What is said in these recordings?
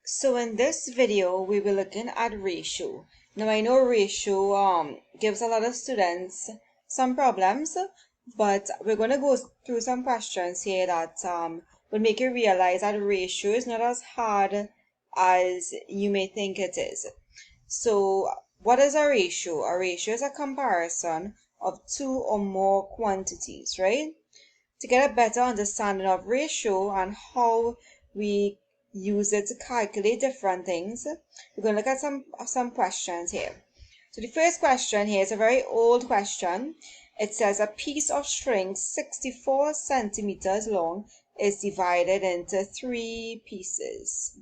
So in this video, we will be looking at ratio. Now I know ratio gives a lot of students some problems, but we're going to go through some questions here that will make you realize that ratio is not as hard as you may think it is. So what is a ratio? A ratio is a comparison of two or more quantities, right? To get a better understanding of ratio and how we use it to calculate different things, we're going to look at some questions here. So the first question here is a very old question. It says a piece of string 64 centimeters long is divided into 3 pieces.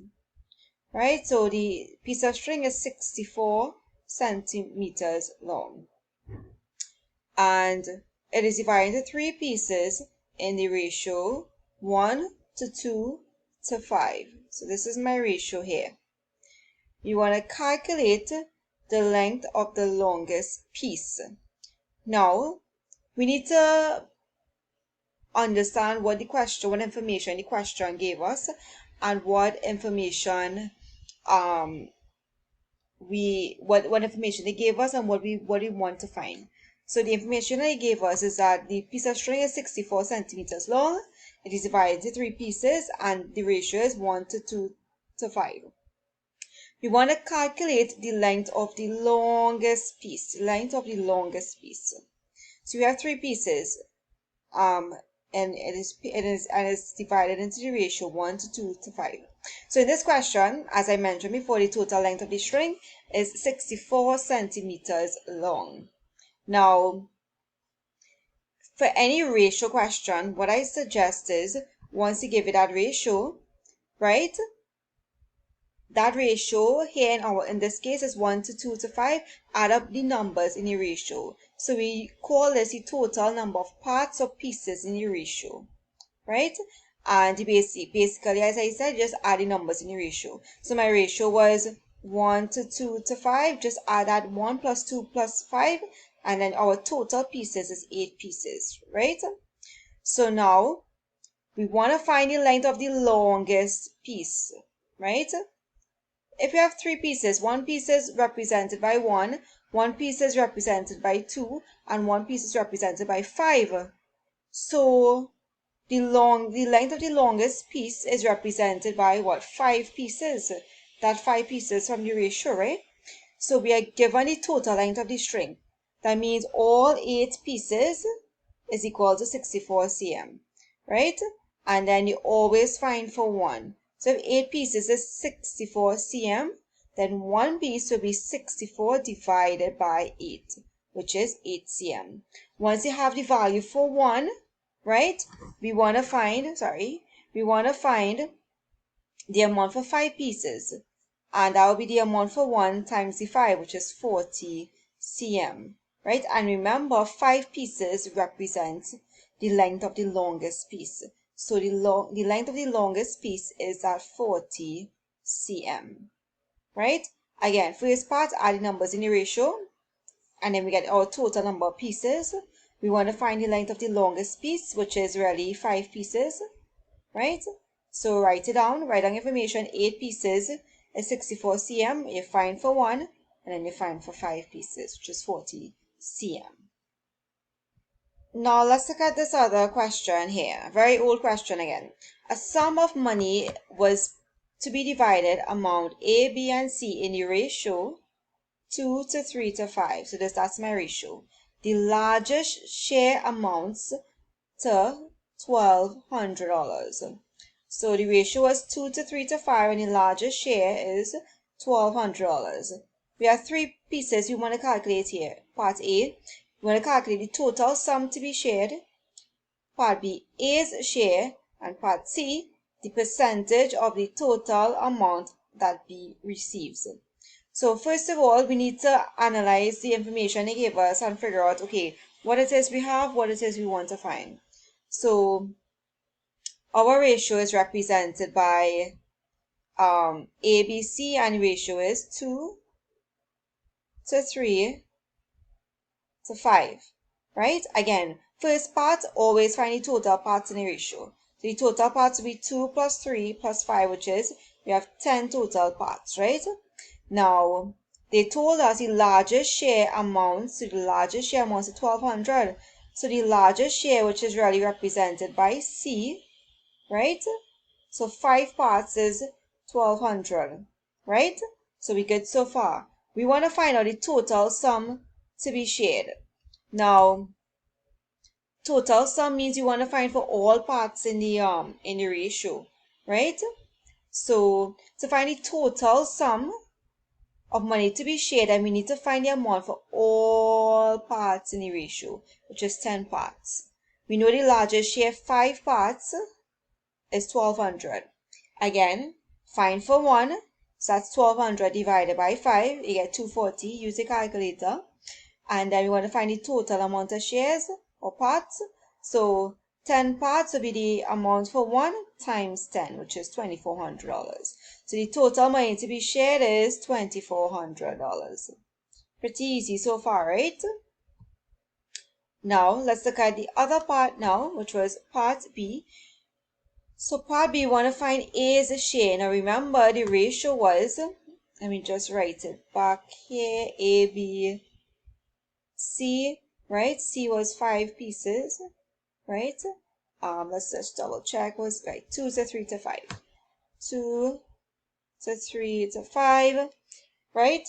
Right? So the piece of string is 64 centimeters long. And it is divided into 3 pieces in the ratio 1 to 2 to 5. So this is my ratio here. You want to calculate the length of the longest piece. Now, we need to understand what information the question gave us, and what information what information they gave us, and what we want to find. So the information they gave us is that the piece of string is 64 centimeters long. It is divided into 3 pieces, and the ratio is 1 to 2 to 5. We want to calculate the length of the longest piece. So we have 3 pieces, and it's divided into the ratio 1 to 2 to 5. So in this question, as I mentioned before, the total length of the string is 64 centimeters long. Now, for any ratio question, what I suggest is, once you give it that ratio, right? That ratio here in this case is 1 to 2 to 5. Add up the numbers in the ratio. So we call this the total number of parts or pieces in the ratio, right? And basically, as I said, just add the numbers in the ratio. So my ratio was 1 to 2 to 5. Just add that 1 plus 2 plus 5. And then our total pieces is 8 pieces, right? So now, we want to find the length of the longest piece, right? If you have 3 pieces, one piece is represented by 1, one piece is represented by 2, and one piece is represented by 5. So the length of the longest piece is represented by what? 5 pieces. That 5 pieces from the ratio, right? So we are given the total length of the string. That means all 8 pieces is equal to 64 cm, right? And then you always find for 1. So if 8 pieces is 64 cm, then one piece will be 64 divided by 8, which is 8 cm. Once you have the value for 1, right, we want to find the amount for 5 pieces. And that will be the amount for 1 times the 5, which is 40 cm, right? And remember, 5 pieces represent the length of the longest piece. So the length of the longest piece is at 40 cm, right? Again, first part, add the numbers in the ratio, and then we get our total number of pieces. We want to find the length of the longest piece, which is really 5 pieces, right? So write down information. 8 pieces is 64 cm. You find for 1, and then you find for 5 pieces, which is 40 cm. Now let's look at this other question here. Very old question again. A sum of money was to be divided among A, B, and C in the ratio 2 to 3 to 5. So that's my ratio. The largest share amounts to $1,200. So the ratio was 2 to 3 to 5, and the largest share is $1,200. We have 3 pieces we want to calculate here. Part A, we want to calculate the total sum to be shared. Part B, A's share. And part C, the percentage of the total amount that B receives. So first of all, we need to analyze the information they gave us and figure out, okay, what it is we have, what it is we want to find. So our ratio is represented by ABC, and the ratio is 2 to 3 to 5, right? Again, first part, always find the total parts in the ratio. So the total parts will be 2 plus 3 plus 5, which is we have 10 total parts, right? Now, they told us the largest share amounts to 1,200. So the largest share, which is really represented by C, right? So 5 parts is 1,200, right? So we good so far. We want to find out the total sum to be shared. Now, total sum means you want to find for all parts in the ratio, right? So to find the total sum of money to be shared, and we need to find the amount for all parts in the ratio, which is 10 parts. We know the largest share, 5 parts, is 1,200. Again, find for 1, so that's 1,200 divided by 5, you get 240, use a calculator. And then we want to find the total amount of shares or parts. So 10 parts will be the amount for 1 times 10, which is $2,400. So the total money to be shared is $2,400. Pretty easy so far, right? Now, let's look at the other part now, which was part B. So part B, we want to find A's share. Now remember, the ratio was, let me just write it back here, A, B, C, right? C was 5 pieces, right? Let's just double check. Was right, 2 to 3 to 5. 2 to 3 to 5, right?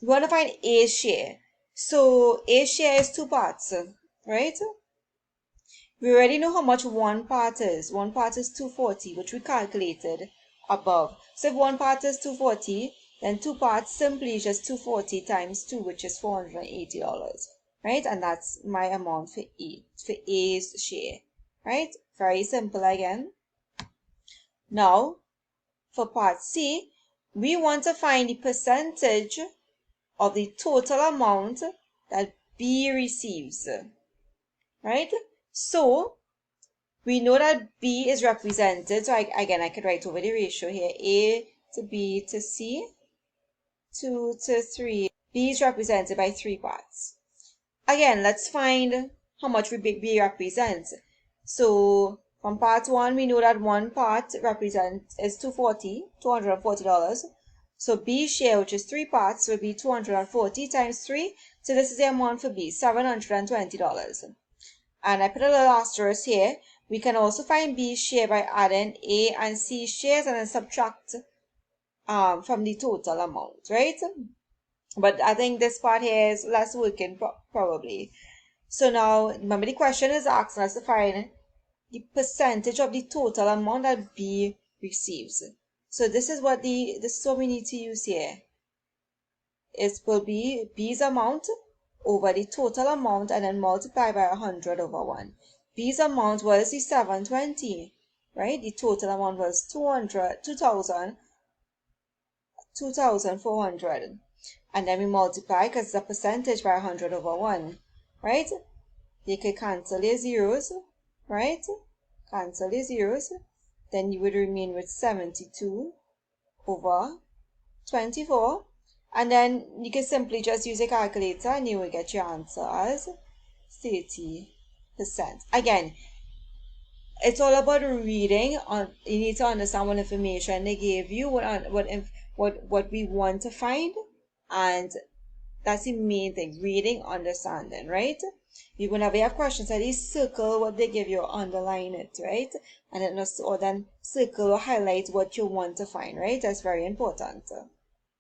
We want to find A share. So A share is 2 parts, right? We already know how much 1 part is. 1 part is 240, which we calculated above. So if 1 part is 240, then 2 parts simply is just 240 times 2, which is $480, right? And that's my amount for A's share, right? Very simple again. Now, for part C, we want to find the percentage of the total amount that B receives, right? So, we know that B is represented, so I could write over the ratio here, A to B to C, 2 to 3. B is represented by 3 parts. Again, let's find how much B represents. So, from part 1, we know that 1 part is $240. So, B's share, which is 3 parts, will be 240 times 3. So, this is the amount for B, $720. And I put a little asterisk here. We can also find B's share by adding A and C shares and then subtract from the total amount, right? But I think this part here is less working probably. So now, remember the question is asking us to find the percentage of the total amount that B receives. So this is what we need to use here. It will be B's amount over the total amount and then multiply by 100 over 1. B's amount was the 720, right? The total amount was 2,400. And then we multiply, because it's a percentage, by 100 over 1, right? You could cancel your zeros, right? Cancel your zeros. Then you would remain with 72 over 24. And then you can simply just use a calculator and you will get your answer as 30%. Again, it's all about reading. You need to understand what information they gave you, what we want to find, and that's the main thing, reading, understanding, right? Whenever you have questions, at least circle what they give you, underline it, right? And then circle or highlight what you want to find, right? That's very important.